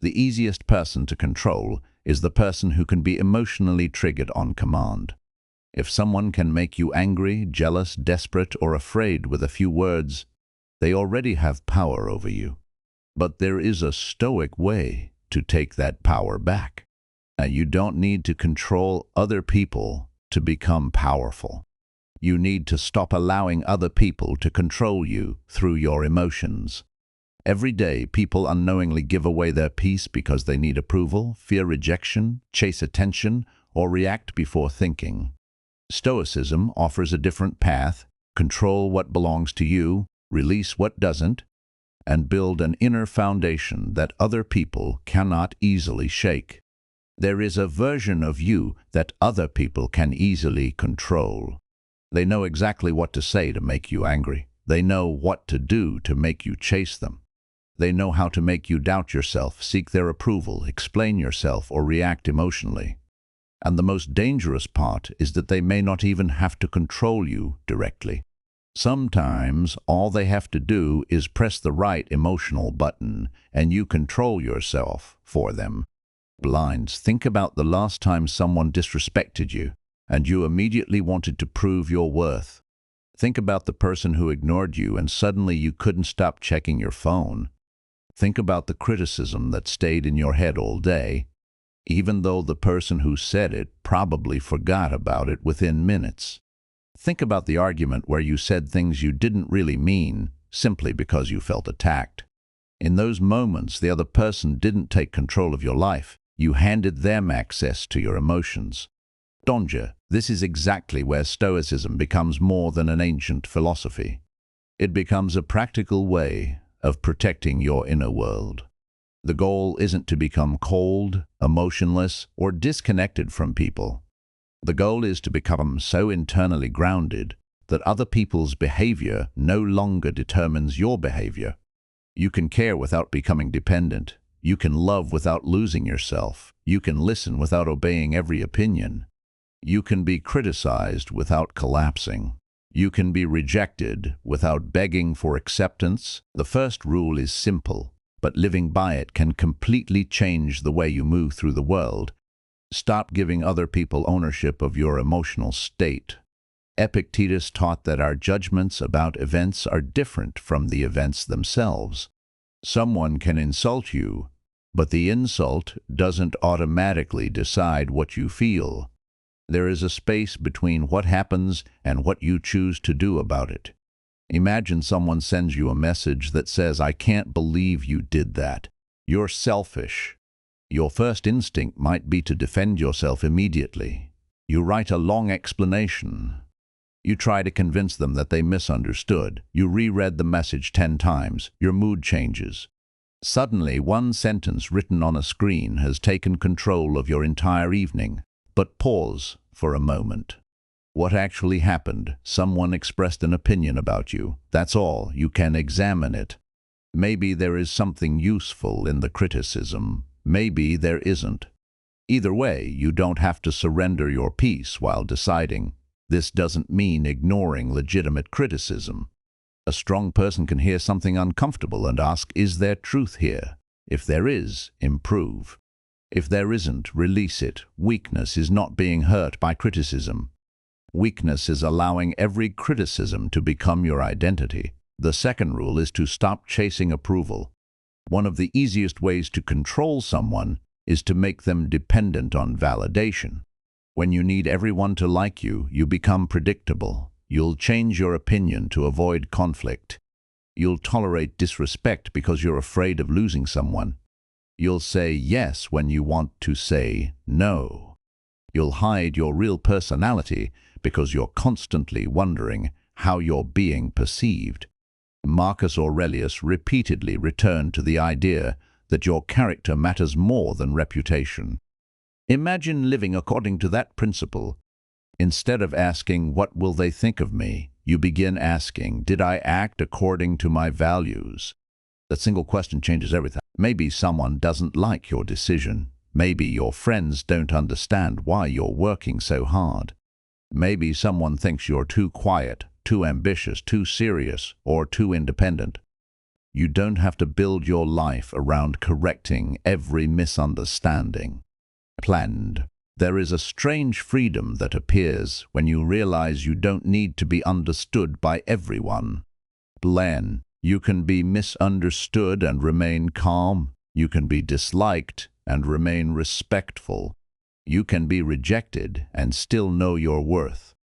The easiest person to control is the person who can be emotionally triggered on command. If someone can make you angry, jealous, desperate, or afraid with a few words, they already have power over you. But there is a Stoic way to take that power back. Now, you don't need to control other people to become powerful. You need to stop allowing other people to control you through your emotions. Every day, people unknowingly give away their peace because they need approval, fear rejection, chase attention, or react before thinking. Stoicism offers a different path: control what belongs to you, release what doesn't, and build an inner foundation that other people cannot easily shake. There is a version of you that other people can easily control. They know exactly what to say to make you angry. They know what to do to make you chase them. They know how to make you doubt yourself, seek their approval, explain yourself, or react emotionally. And the most dangerous part is that they may not even have to control you directly. Sometimes all they have to do is press the right emotional button, and you control yourself for them. Blinds, think about the last time someone disrespected you, and you immediately wanted to prove your worth. Think about the person who ignored you, and suddenly you couldn't stop checking your phone. Think about the criticism that stayed in your head all day, even though the person who said it probably forgot about it within minutes. Think about the argument where you said things you didn't really mean simply because you felt attacked. In those moments, the other person didn't take control of your life. You handed them access to your emotions. Donja, this is exactly where Stoicism becomes more than an ancient philosophy. It becomes a practical way of protecting your inner world. The goal isn't to become cold, emotionless, or disconnected from people. The goal is to become so internally grounded that other people's behavior no longer determines your behavior. You can care without becoming dependent. You can love without losing yourself. You can listen without obeying every opinion. You can be criticized without collapsing. You can be rejected without begging for acceptance. The first rule is simple, but living by it can completely change the way you move through the world. Stop giving other people ownership of your emotional state. Epictetus taught that our judgments about events are different from the events themselves. Someone can insult you, but the insult doesn't automatically decide what you feel. There is a space between what happens and what you choose to do about it. Imagine someone sends you a message that says, "I can't believe you did that. You're selfish." Your first instinct might be to defend yourself immediately. You write a long explanation. You try to convince them that they misunderstood. You reread the message 10 times. Your mood changes. Suddenly, one sentence written on a screen has taken control of your entire evening. But pause for a moment. What actually happened? Someone expressed an opinion about you. That's all. You can examine it. Maybe there is something useful in the criticism. Maybe there isn't. Either way, you don't have to surrender your peace while deciding. This doesn't mean ignoring legitimate criticism. A strong person can hear something uncomfortable and ask, is there truth here? If there is, improve. If there isn't, release it. Weakness is not being hurt by criticism. Weakness is allowing every criticism to become your identity. The second rule is to stop chasing approval. One of the easiest ways to control someone is to make them dependent on validation. When you need everyone to like you, you become predictable. You'll change your opinion to avoid conflict. You'll tolerate disrespect because you're afraid of losing someone. You'll say yes when you want to say no. You'll hide your real personality because you're constantly wondering how you're being perceived. Marcus Aurelius repeatedly returned to the idea that your character matters more than reputation. Imagine living according to that principle. Instead of asking, "What will they think of me?" you begin asking, "Did I act according to my values?" That single question changes everything. Maybe someone doesn't like your decision. Maybe your friends don't understand why you're working so hard. Maybe someone thinks you're too quiet, too ambitious, too serious, or too independent. You don't have to build your life around correcting every misunderstanding. Planned. There is a strange freedom that appears when you realize you don't need to be understood by everyone. Plan. You can be misunderstood and remain calm. You can be disliked and remain respectful. You can be rejected and still know your worth.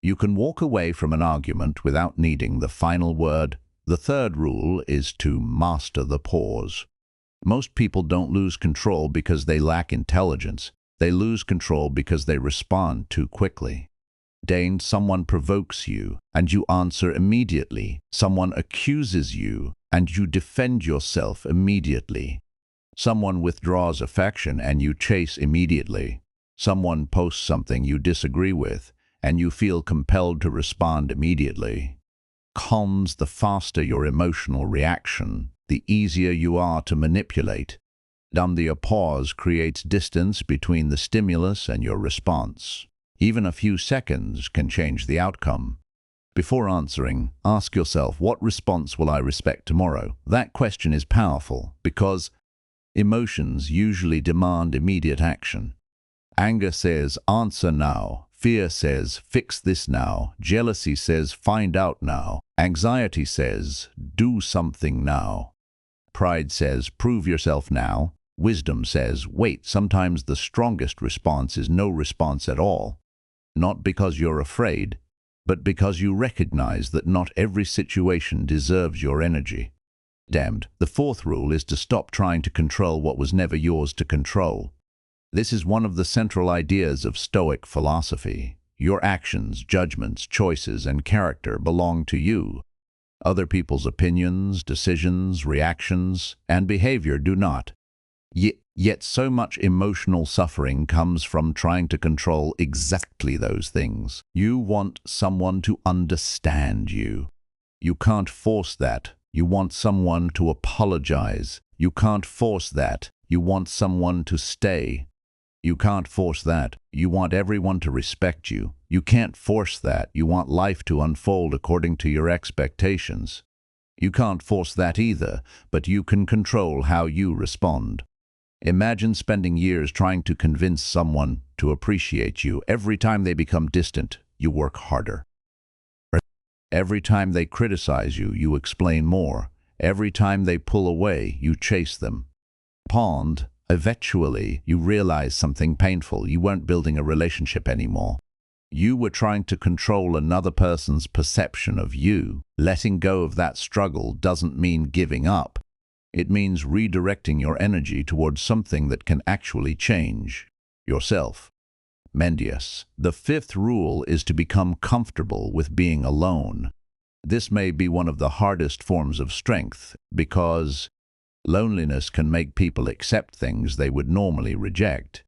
You can walk away from an argument without needing the final word. The third rule is to master the pause. Most people don't lose control because they lack intelligence. They lose control because they respond too quickly. Someone provokes you, and you answer immediately. Someone accuses you, and you defend yourself immediately. Someone withdraws affection, and you chase immediately. Someone posts something you disagree with, and you feel compelled to respond immediately. Cons: the faster your emotional reaction, the easier you are to manipulate. The pause creates distance between the stimulus and your response. Even a few seconds can change the outcome. Before answering, ask yourself, what response will I respect tomorrow? That question is powerful because emotions usually demand immediate action. Anger says, answer now. Fear says, fix this now. Jealousy says, find out now. Anxiety says, do something now. Pride says, prove yourself now. Wisdom says, wait. Sometimes the strongest response is no response at all. Not because you're afraid, but because you recognize that not every situation deserves your energy. The fourth rule is to stop trying to control what was never yours to control. This is one of the central ideas of Stoic philosophy. Your actions, judgments, choices, and character belong to you. Other people's opinions, decisions, reactions, and behavior do not. Yet so much emotional suffering comes from trying to control exactly those things. You want someone to understand you. You can't force that. You want someone to apologize. You can't force that. You want someone to stay. You can't force that. You want everyone to respect you. You can't force that. You want life to unfold according to your expectations. You can't force that either, but you can control how you respond. Imagine spending years trying to convince someone to appreciate you. Every time they become distant, you work harder. Every time they criticize you, you explain more. Every time they pull away, you chase them. Eventually, you realize something painful. You weren't building a relationship anymore. You were trying to control another person's perception of you. Letting go of that struggle doesn't mean giving up. It means redirecting your energy towards something that can actually change yourself. The fifth rule is to become comfortable with being alone. This may be one of the hardest forms of strength because loneliness can make people accept things they would normally reject.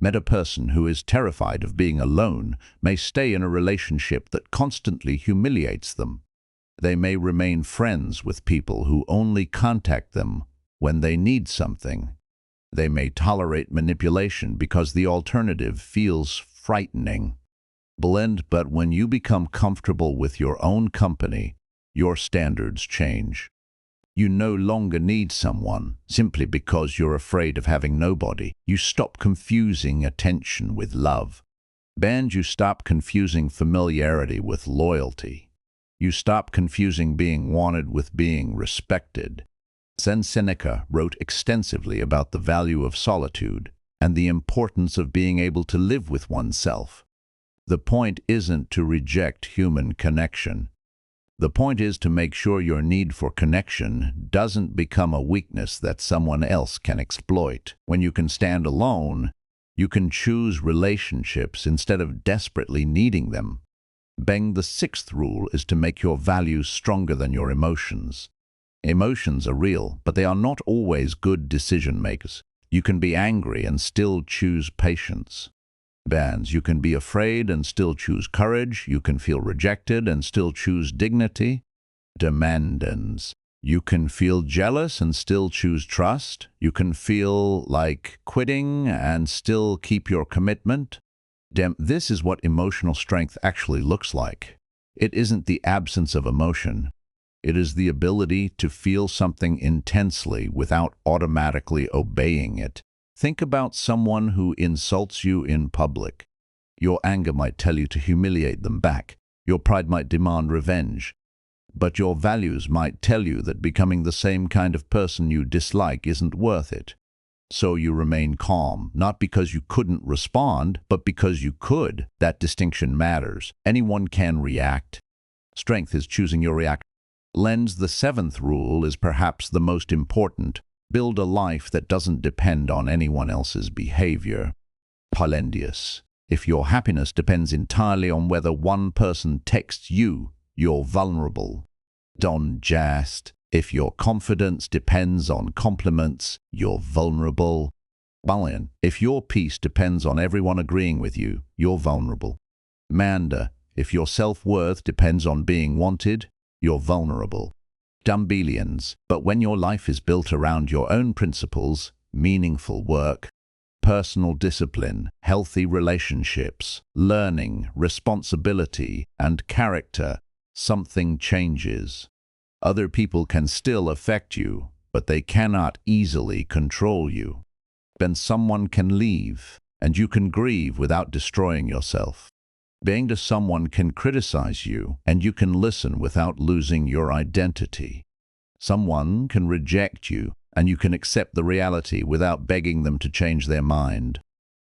A person who is terrified of being alone may stay in a relationship that constantly humiliates them. They may remain friends with people who only contact them when they need something. They may tolerate manipulation because the alternative feels frightening. But when you become comfortable with your own company, your standards change. You no longer need someone simply because you're afraid of having nobody. You stop confusing attention with love. You stop confusing familiarity with loyalty. You stop confusing being wanted with being respected. Seneca wrote extensively about the value of solitude and the importance of being able to live with oneself. The point isn't to reject human connection. The point is to make sure your need for connection doesn't become a weakness that someone else can exploit. When you can stand alone, you can choose relationships instead of desperately needing them. The sixth rule is to make your values stronger than your emotions. Emotions are real, but they are not always good decision makers. You can be angry and still choose patience. You can be afraid and still choose courage. You can feel rejected and still choose dignity. You can feel jealous and still choose trust. You can feel like quitting and still keep your commitment. This is what emotional strength actually looks like. It isn't the absence of emotion. It is the ability to feel something intensely without automatically obeying it. Think about someone who insults you in public. Your anger might tell you to humiliate them back. Your pride might demand revenge. But your values might tell you that becoming the same kind of person you dislike isn't worth it. So you remain calm, not because you couldn't respond, but because you could. That distinction matters. Anyone can react. Strength is choosing your reaction. The seventh rule is perhaps the most important. Build a life that doesn't depend on anyone else's behavior. Polendius. If your happiness depends entirely on whether one person texts you, you're vulnerable. Don Just. If your confidence depends on compliments, you're vulnerable. Balian. If your peace depends on everyone agreeing with you, you're vulnerable. Manda. If your self-worth depends on being wanted, you're vulnerable. Dumbelians. But when your life is built around your own principles, meaningful work, personal discipline, healthy relationships, learning, responsibility, and character, something changes. Other people can still affect you, but they cannot easily control you. Then someone can leave, and you can grieve without destroying yourself. Being to someone can criticize you, and you can listen without losing your identity. Someone can reject you, and you can accept the reality without begging them to change their mind.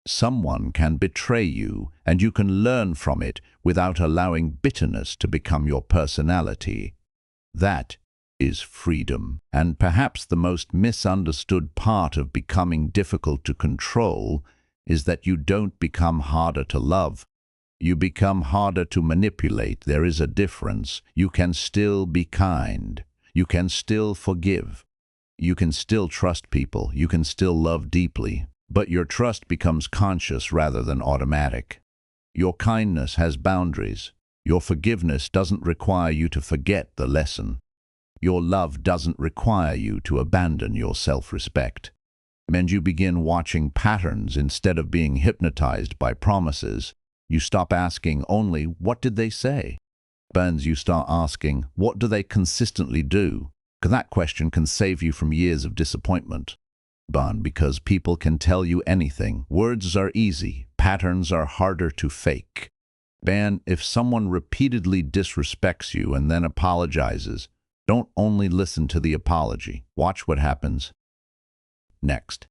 Someone can betray you, and you can learn from it without allowing bitterness to become your personality. That is freedom. And perhaps the most misunderstood part of becoming difficult to control is that you don't become harder to love. You become harder to manipulate. There is a difference. You can still be kind. You can still forgive. You can still trust people. You can still love deeply. But your trust becomes conscious rather than automatic. Your kindness has boundaries. Your forgiveness doesn't require you to forget the lesson. Your love doesn't require you to abandon your self-respect. And you begin watching patterns instead of being hypnotized by promises. You stop asking only, what did they say? You start asking, what do they consistently do? Because that question can save you from years of disappointment. Because people can tell you anything. Words are easy. Patterns are harder to fake. If someone repeatedly disrespects you and then apologizes, don't only listen to the apology. Watch what happens. Next.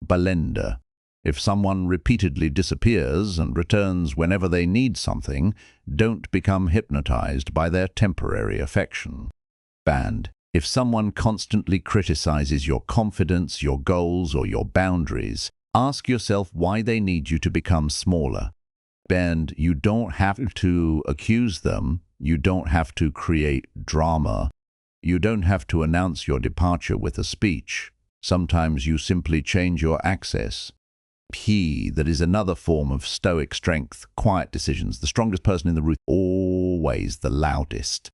Belinda. If someone repeatedly disappears and returns whenever they need something, don't become hypnotized by their temporary affection. If someone constantly criticizes your confidence, your goals, or your boundaries, ask yourself why they need you to become smaller. You don't have to accuse them. You don't have to create drama. You don't have to announce your departure with a speech. Sometimes you simply change your access. That is another form of Stoic strength, quiet decisions. The strongest person in the room, always the loudest.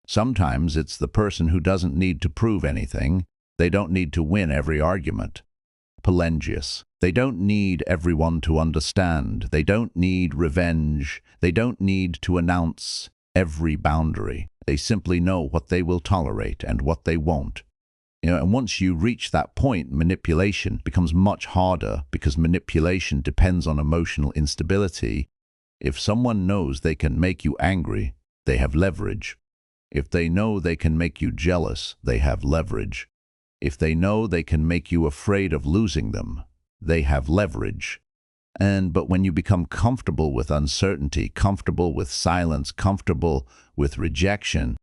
Sometimes it's the person who doesn't need to prove anything. They don't need to win every argument. Polengius. They don't need everyone to understand. They don't need revenge. They don't need to announce every boundary. They simply know what they will tolerate and what they won't. And once you reach that point, manipulation becomes much harder because manipulation depends on emotional instability. If someone knows they can make you angry, they have leverage. If they know they can make you jealous, they have leverage. If they know they can make you afraid of losing them, they have leverage. But when you become comfortable with uncertainty, comfortable with silence, comfortable with rejection,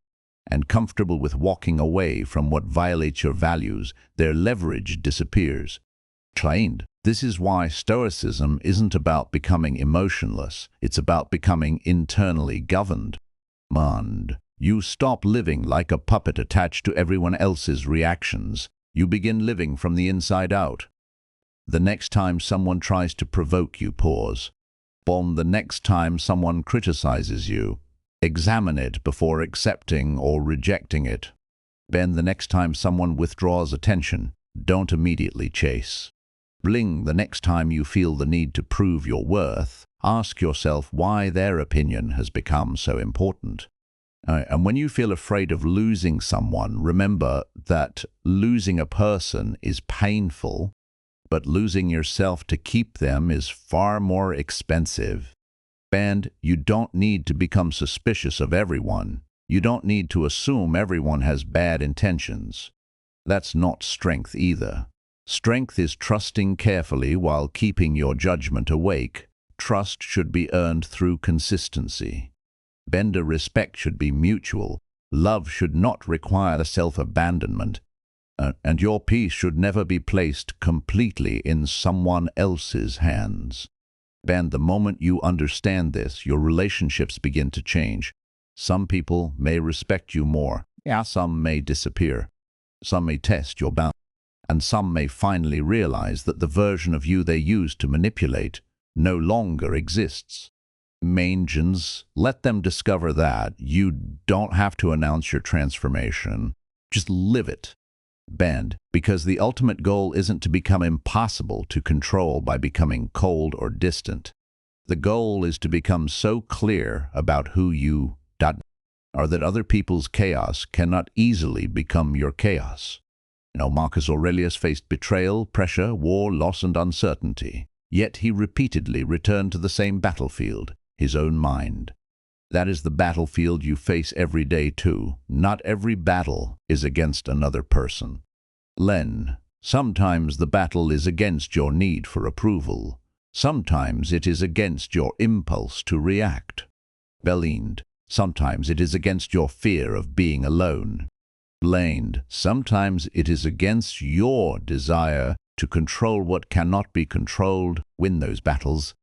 and comfortable with walking away from what violates your values, their leverage disappears. This is why Stoicism isn't about becoming emotionless. It's about becoming internally governed. You stop living like a puppet attached to everyone else's reactions. You begin living from the inside out. The next time someone tries to provoke you, pause. The next time someone criticizes you, examine it before accepting or rejecting it. The next time someone withdraws attention, don't immediately chase. The next time you feel the need to prove your worth, ask yourself why their opinion has become so important. And when you feel afraid of losing someone, remember that losing a person is painful, but losing yourself to keep them is far more expensive. And you don't need to become suspicious of everyone. You don't need to assume everyone has bad intentions. That's not strength either. Strength is trusting carefully while keeping your judgment awake. Trust should be earned through consistency. Respect should be mutual. Love should not require self-abandonment. And your peace should never be placed completely in someone else's hands. The moment you understand this, your relationships begin to change. Some people may respect you more. Some may disappear. Some may test your boundaries. And some may finally realize that the version of you they used to manipulate no longer exists. Let them discover that. You don't have to announce your transformation. Just live it. Because the ultimate goal isn't to become impossible to control by becoming cold or distant. The goal is to become so clear about who you are that other people's chaos cannot easily become your chaos. Marcus Aurelius faced betrayal, pressure, war, loss, and uncertainty. Yet he repeatedly returned to the same battlefield, his own mind. That is the battlefield you face every day too. Not every battle is against another person. Sometimes the battle is against your need for approval. Sometimes it is against your impulse to react. Sometimes it is against your fear of being alone. Sometimes it is against your desire to control what cannot be controlled. Win those battles,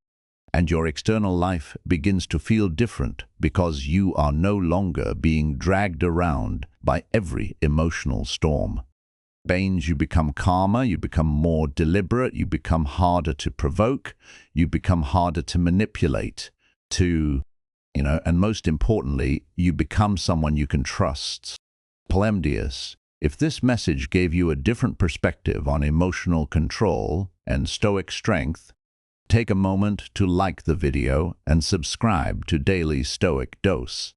and your external life begins to feel different because you are no longer being dragged around by every emotional storm. You become calmer, you become more deliberate, you become harder to provoke, you become harder to manipulate, and most importantly, you become someone you can trust. If this message gave you a different perspective on emotional control and Stoic strength, take a moment to like the video and subscribe to Daily Stoic Dose.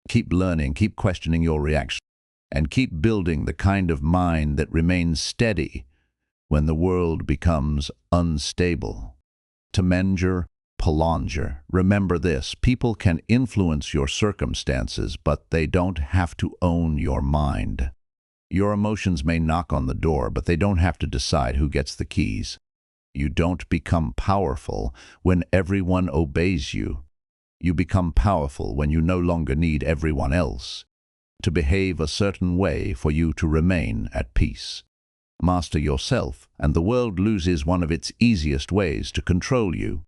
Keep learning, keep questioning your reaction, and keep building the kind of mind that remains steady when the world becomes unstable. Remember this: people can influence your circumstances, but they don't have to own your mind. Your emotions may knock on the door, but they don't have to decide who gets the keys. You don't become powerful when everyone obeys you. You become powerful when you no longer need everyone else to behave a certain way for you to remain at peace. Master yourself, and the world loses one of its easiest ways to control you.